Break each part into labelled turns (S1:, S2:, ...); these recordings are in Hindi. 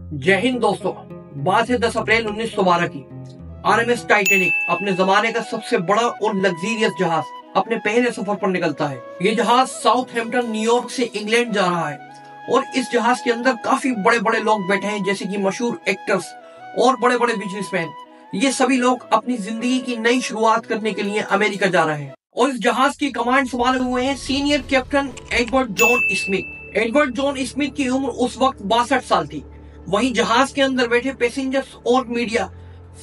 S1: जय हिंद दोस्तों। बात है 10 अप्रैल 1912 की। आरएमएस टाइटैनिक अपने जमाने का सबसे बड़ा और लग्जरियस जहाज अपने पहले सफर पर निकलता है। ये जहाज साउथहैम्पटन न्यूयॉर्क से इंग्लैंड जा रहा है और इस जहाज के अंदर काफी बड़े बड़े लोग बैठे हैं, जैसे कि मशहूर एक्टर्स और बड़े बड़े बिजनेसमैन। ये सभी लोग अपनी जिंदगी की नई शुरुआत करने के लिए अमेरिका जा रहे हैं और इस जहाज की कमांड संभाले हुए हैं senior captain Edward John Smith. Edward John Smith की उम्र उस वक्त 62 साल थी। वहीं जहाज के अंदर बैठे पैसेंजर्स और मीडिया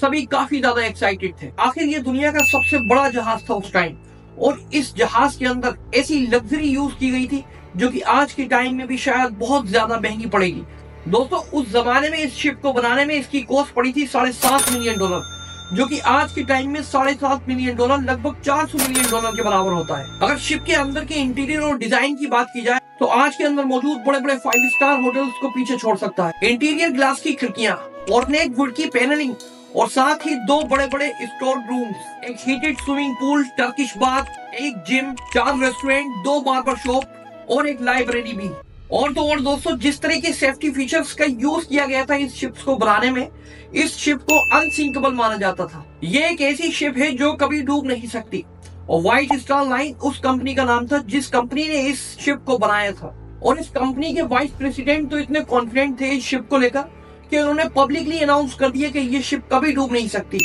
S1: सभी काफी ज्यादा एक्साइटेड थे। आखिर ये दुनिया का सबसे बड़ा जहाज था उस टाइम और इस जहाज के अंदर ऐसी लग्जरी यूज की गई थी जो कि आज के टाइम में भी शायद बहुत ज्यादा महंगी पड़ेगी। दोस्तों, उस जमाने में इस शिप को बनाने में इसकी कॉस्ट पड़ी थी $7.5 मिलियन, जो कि आज के टाइम में $7.5 मिलियन लगभग $400 मिलियन के बराबर होता है। अगर शिप के अंदर के इंटीरियर और डिजाइन की बात की जाए तो आज के अंदर मौजूद बड़े बड़े 5 स्टार होटल्स को पीछे छोड़ सकता है। इंटीरियर ग्लास की खिड़कियां, ऑर्नेट वुड की पैनलिंग और साथ ही 2 बड़े बड़े स्टोर रूम्स, एक heated swimming pool, Turkish bath, एक जिम, 4 रेस्टोरेंट, 2 बार्बर शॉप और एक लाइब्रेरी भी। और तो और दोस्तों, जिस तरह के सेफ्टी फीचर्स का यूज किया गया था इस शिप को बनाने में, इस शिप को अनसिंकेबल माना जाता था। ये एक ऐसी शिप है जो कभी डूब नहीं सकती और व्हाइट स्टार लाइन उस कंपनी का नाम था जिस कंपनी ने इस शिप को बनाया था। और इस कंपनी के वाइस प्रेसिडेंट तो इतने कॉन्फिडेंट थे इस शिप को लेकर कि उन्होंने पब्लिकली अनाउंस कर दिया कि ये शिप कभी डूब नहीं सकती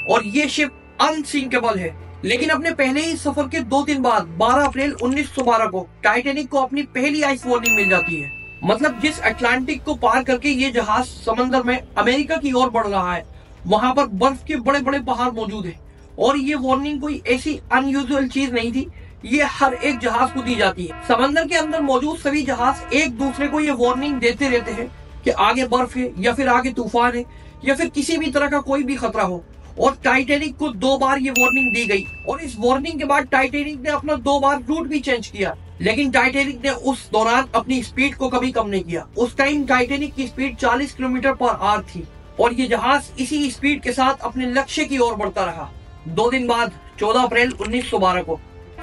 S1: और ये शिप अनसिंकेबल है। लेकिन अपने पहले ही सफर के 2 दिन बाद 12 अप्रैल 1912 को टाइटैनिक को अपनी पहली आइस वार्निंग मिल जाती है। मतलब जिस अटलांटिक को पार करके ये जहाज समंदर में अमेरिका की ओर बढ़ रहा है, वहां पर बर्फ के बड़े बड़े पहाड़ मौजूद है और ये वार्निंग कोई ऐसी अनयूजुअल चीज नहीं थी, ये हर एक जहाज को दी जाती है। समंदर के अंदर मौजूद सभी जहाज एक दूसरे को ये वार्निंग देते रहते हैं कि आगे बर्फ है या फिर आगे तूफान है या फिर किसी भी तरह का कोई भी खतरा हो। और टाइटैनिक को 2 बार ये वार्निंग दी गई और इस वार्निंग के बाद टाइटैनिक ने अपना 2 बार रूट भी चेंज किया, लेकिन टाइटैनिक ने उस दौरान अपनी स्पीड को कभी कम नहीं किया। उस टाइम टाइटैनिक की स्पीड 40 किलोमीटर पर आवर थी और ये जहाज इसी स्पीड के साथ अपने लक्ष्य की ओर बढ़ता रहा। 2 दिन बाद 14 अप्रैल 1912 को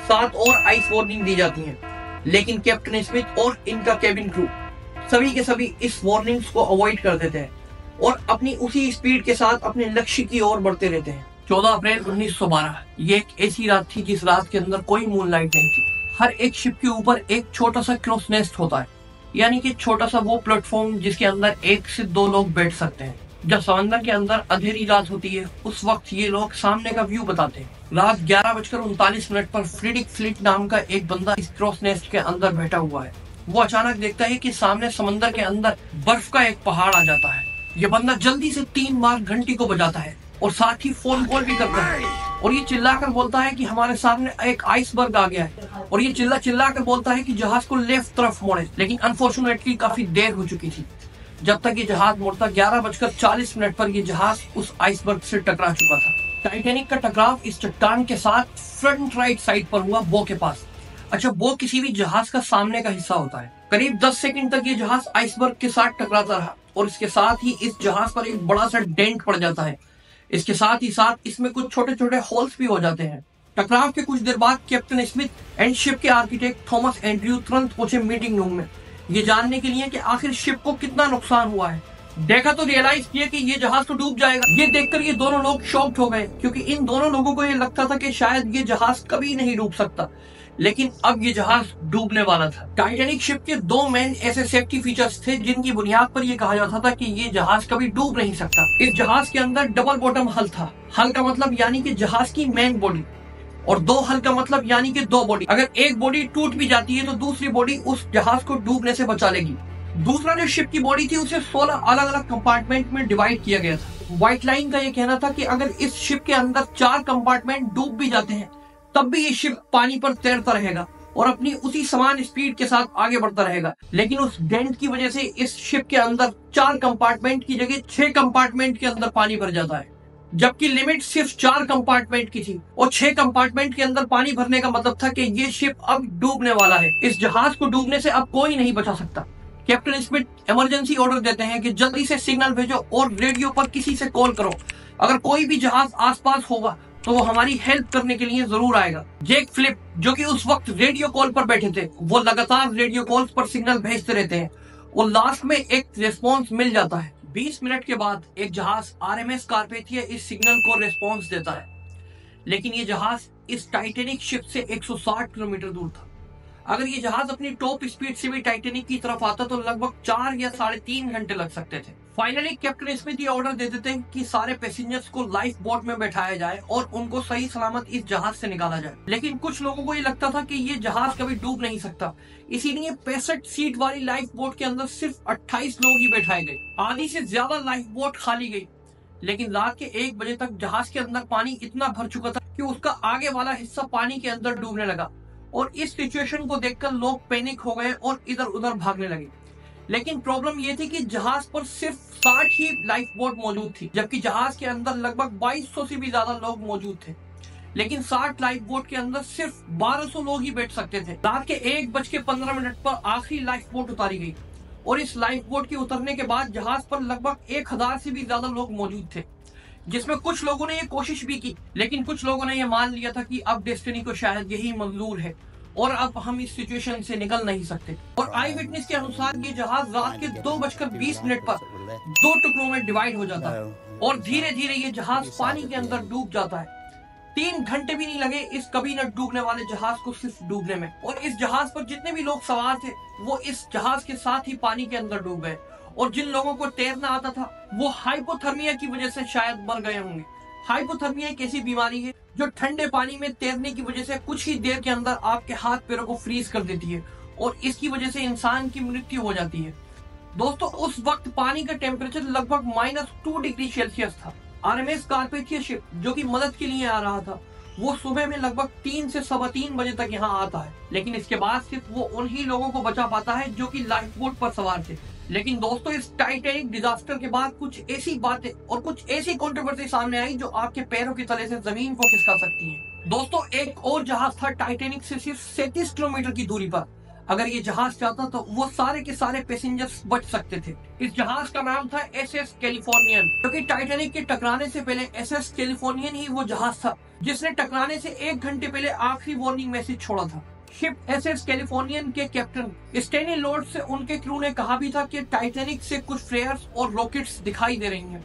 S1: 7 और आइस वार्निंग दी जाती हैं, लेकिन कैप्टन स्मिथ और इनका केबिन क्रू सभी के सभी इस वार्निंग्स को अवॉइड कर देते हैं और अपनी उसी स्पीड के साथ अपने लक्ष्य की ओर बढ़ते रहते हैं। 14 अप्रैल 1912 ये एक ऐसी रात थी जिस रात के अंदर कोई मूनलाइट नहीं थी। हर एक शिप के ऊपर एक छोटा सा क्रॉस नेस्ट होता है, यानी कि छोटा सा वो प्लेटफॉर्म जिसके अंदर 1 से 2 लोग बैठ सकते हैं। जब समंदर के अंदर अंधेरी रात होती है उस वक्त ये लोग सामने का व्यू बताते हैं। रात 11:39 पर फ्रीडिक फ्लिट नाम का एक बंदा इस क्रॉस नेस्ट के अंदर बैठा हुआ है। वो अचानक देखता है कि सामने समंदर के अंदर बर्फ का एक पहाड़ आ जाता है। ये बंदा जल्दी से 3 बार घंटी को बजाता है और साथ ही फोन कॉल भी करता है और ये चिल्लाकर बोलता है कि हमारे सामने एक आइसबर्ग आ गया है और ये चिल्लाकर बोलता है कि जहाज को लेफ्ट तरफ मोड़े। लेकिन अनफॉर्चुनेटली काफी देर हो चुकी थी। जब तक ये जहाज मुड़ता 11:40 पर ये जहाज उस आइसबर्ग से टकरा चुका था। टाइटैनिक का टकराव इस चट्टान के साथ फ्रंट राइट साइड पर हुआ, बो के पास। अच्छा, बो किसी भी जहाज का सामने का हिस्सा होता है। करीब 10 सेकंड तक ये जहाज आइसबर्ग के साथ टकराता रहा और इसके साथ ही इस जहाज पर एक बड़ा सा डेंट पड़ जाता है। इसके साथ ही साथ इसमें कुछ छोटे छोटे होल्स भी हो जाते हैं। टकराव के कुछ देर बाद कैप्टन स्मिथ एंड शिप के आर्किटेक्ट थॉमस एंड्रयू तुरंत पहुंचे मीटिंग रूम में, ये जानने के लिए कि आखिर शिप को कितना नुकसान हुआ है। देखा तो रियलाइज किया कि ये जहाज तो डूब जाएगा। ये देखकर ये दोनों लोग शॉक्ड हो गए क्योंकि इन दोनों लोगों को ये लगता था कि शायद ये जहाज कभी नहीं डूब सकता, लेकिन अब ये जहाज डूबने वाला था। टाइटैनिक शिप के 2 मेन ऐसे सेफ्टी फीचर्स थे जिनकी बुनियाद पर यह कहा जाता था कि ये जहाज कभी डूब नहीं सकता। इस जहाज के अंदर डबल बॉटम हल था। हल का मतलब यानी कि जहाज की मेन बॉडी, और 2 हल का मतलब यानी कि 2 बॉडी। अगर एक बॉडी टूट भी जाती है तो दूसरी बॉडी उस जहाज को डूबने से बचा लेगी। दूसरा जो शिप की बॉडी थी उसे 16 अलग अलग कंपार्टमेंट में डिवाइड किया गया था। व्हाइट लाइन का यह कहना था कि अगर इस शिप के अंदर 4 कंपार्टमेंट डूब भी जाते हैं तब भी ये शिप पानी पर तैरता रहेगा और अपनी उसी समान स्पीड के साथ आगे बढ़ता रहेगा। लेकिन उस डेंट की वजह से इस शिप के अंदर 4 कंपार्टमेंट की जगह 6 कंपार्टमेंट के अंदर पानी भर जाता है, जबकि लिमिट सिर्फ 4 कंपार्टमेंट की थी और 6 कंपार्टमेंट के अंदर पानी भरने का मतलब था कि ये शिप अब डूबने वाला है। इस जहाज को डूबने से अब कोई नहीं बचा सकता। कैप्टन स्मिथ इमरजेंसी ऑर्डर देते हैं कि जल्दी से सिग्नल भेजो और रेडियो पर किसी से कॉल करो। अगर कोई भी जहाज आसपास होगा तो वो हमारी हेल्प करने के लिए जरूर आएगा। जैक फिलिप, जो कि उस वक्त रेडियो कॉल पर बैठे थे, वो लगातार रेडियो कॉल्स पर सिग्नल भेजते रहते हैं और लास्ट में एक रिस्पॉन्स मिल जाता है। 20 मिनट के बाद एक जहाज RMS कार्पेथिया इस सिग्नल को रिस्पॉन्स देता है, लेकिन ये जहाज इस टाइटेनिक शिप से 160 किलोमीटर दूर था। अगर ये जहाज अपनी टॉप स्पीड से भी टाइटेनिक की तरफ आता तो लगभग 4 या 3.5 घंटे लग सकते थे। फाइनली कैप्टन स्मिथ ये ऑर्डर दे देते हैं कि सारे पैसेंजर्स को लाइफ बोट में बैठाया जाए और उनको सही सलामत इस जहाज से निकाला जाए। लेकिन कुछ लोगों को ये लगता था कि ये जहाज कभी डूब नहीं सकता, इसीलिए 65 सीट वाली लाइफ बोट के अंदर सिर्फ 28 लोग ही बैठाए गए। आधी से ज्यादा लाइफ बोट खाली गई, लेकिन रात के 1 बजे तक जहाज के अंदर पानी इतना भर चुका था कि उसका आगे वाला हिस्सा पानी के अंदर डूबने लगा और इस सिचुएशन को देखकर लोग पैनिक हो गए और इधर उधर भागने लगे। लेकिन प्रॉब्लम ये थी कि जहाज पर सिर्फ 60 ही लाइफ बोट मौजूद थी, जबकि जहाज के अंदर लगभग 2200 से भी ज्यादा लोग मौजूद थे। लेकिन 60 लाइफ बोट के अंदर सिर्फ 1200 लोग ही बैठ सकते थे। रात के 1:15 पर आखिरी लाइफ बोट उतारी गई और इस लाइफ बोट के उतरने के बाद जहाज पर लगभग 1000 से भी ज्यादा लोग मौजूद थे, जिसमें कुछ लोगों ने ये कोशिश भी की, लेकिन कुछ लोगों ने ये मान लिया था कि अब डेस्टिनी को शायद यही मंजूर है और अब हम इस सिचुएशन से निकल नहीं सकते। और आई विटनेस के अनुसार ये जहाज रात के 2:20 पर 2 टुकड़ों में डिवाइड हो जाता है और धीरे धीरे ये जहाज पानी के अंदर डूब जाता है। 3 घंटे भी नहीं लगे इस कभी न डूबने वाले जहाज को सिर्फ डूबने में, और इस जहाज पर जितने भी लोग सवार थे वो इस जहाज के साथ ही पानी के अंदर डूब गए। और जिन लोगों को तैरना आता था वो हाइपोथर्मिया की वजह से शायद मर गए होंगे। हाइपोथर्मिया एक ऐसी बीमारी है जो ठंडे पानी में तैरने की वजह से कुछ ही देर के अंदर आपके हाथ पैरों को फ्रीज कर देती है और इसकी वजह से इंसान की मृत्यु हो जाती है। दोस्तों, उस वक्त पानी का टेम्परेचर लगभग -2 डिग्री सेल्सियस था। RMS कार्पेथिया शिप जो कि मदद के लिए आ रहा था, वो सुबह में लगभग 3 से 3:15 बजे तक यहाँ आता है, लेकिन इसके बाद सिर्फ वो उन्हीं लोगों को बचा पाता है जो कि लाइफ बोट पर सवार थे। लेकिन दोस्तों, इस टाइटैनिक डिजास्टर के बाद कुछ ऐसी बातें और कुछ ऐसी कंट्रोवर्सी सामने आई जो आपके पैरों की तले से जमीन को खिसका सकती है। दोस्तों, एक और जहाज था टाइटैनिक से सिर्फ 37 किलोमीटर की दूरी पर। अगर ये जहाज चाहता तो वो सारे के सारे पैसेंजर्स बच सकते थे। इस जहाज का नाम था SS कैलिफोर्नियन, क्योंकि टाइटैनिक के टकराने से पहले SS कैलिफोर्नियन ही वो जहाज था जिसने टकराने से 1 घंटे पहले आखिरी वार्निंग मैसेज छोड़ा था। शिप SS कैलिफोर्नियन के कैप्टन स्टेनी लोर्ड से उनके क्रू ने कहा भी था कि टाइटैनिक से कुछ फ्लेयर्स और रॉकेट्स दिखाई दे रही हैं,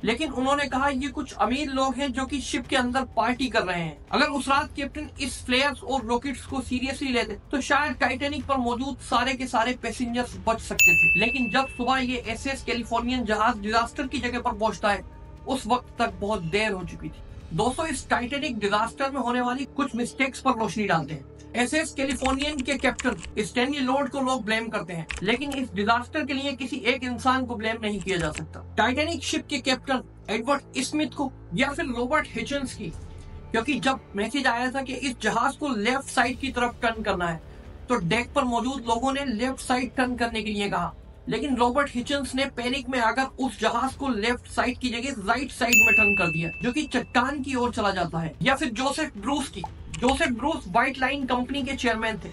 S1: लेकिन उन्होंने कहा ये कुछ अमीर लोग हैं जो कि शिप के अंदर पार्टी कर रहे हैं। अगर उस रात कैप्टन इस फ्लेयर्स और रॉकेट्स को सीरियसली लेते तो शायद टाइटैनिक पर मौजूद सारे के सारे पैसेंजर्स बच सकते थे। लेकिन जब सुबह ये SS कैलिफोर्नियन जहाज डिजास्टर की जगह पर पहुंचता है, उस वक्त तक बहुत देर हो चुकी थी। दोस्तों, इस टाइटैनिक डिजास्टर में होने वाली कुछ मिस्टेक्स पर रोशनी डालते हैं। SS कैलिफोर्नियन के कैप्टन स्टेनी लोर्ड को लोग ब्लेम करते हैं, लेकिन इस डिजास्टर के लिए किसी एक इंसान को ब्लेम नहीं किया जा सकता। टाइटैनिक शिप के कैप्टन एडवर्ड स्मिथ को या फिर रॉबर्ट हिचन्स की, क्योंकि जब मैसेज आया था कि इस जहाज को लेफ्ट साइड की तरफ टर्न करना है तो डेक पर मौजूद लोगों ने लेफ्ट साइड टर्न करने के लिए कहा, लेकिन रॉबर्ट हिचन्स ने पैनिक में आकर उस जहाज को लेफ्ट साइड की जगह राइट साइड में टर्न कर दिया, जो कि चट्टान की ओर चला जाता है। या फिर Joseph Bruce white line company के चेयरमैन थे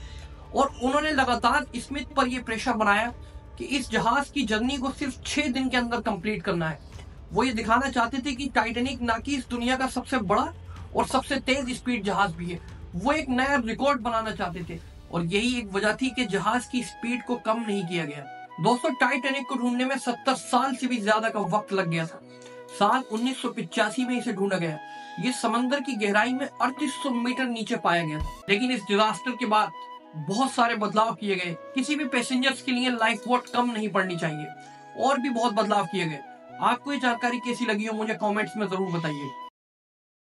S1: और उन्होंने लगातार स्मिथ पर यह प्रेशर बनाया कि इस जहाज की जर्नी को सिर्फ 6 दिन के अंदर कंप्लीट करना है। वो ये दिखाना चाहते थे कि टाइटैनिक ना कि इस दुनिया का सबसे बड़ा और सबसे तेज स्पीड जहाज भी है, वो एक नया रिकॉर्ड बनाना चाहते थे और यही एक वजह थी कि जहाज की स्पीड को कम नहीं किया गया। दोस्तों, टाइटैनिक को ढूंढने में 70 साल से भी ज्यादा का वक्त लग गया था। साल 1985 में इसे ढूंढा गया। ये समंदर की गहराई में 3800 मीटर नीचे पाया गया था। लेकिन इस डिजास्टर के बाद बहुत सारे बदलाव किए गए। किसी भी पैसेंजर्स के लिए लाइफ बोट कम नहीं पड़नी चाहिए और भी बहुत बदलाव किए गए। आपको ये जानकारी कैसी लगी हो मुझे कमेंट्स में जरूर बताइए।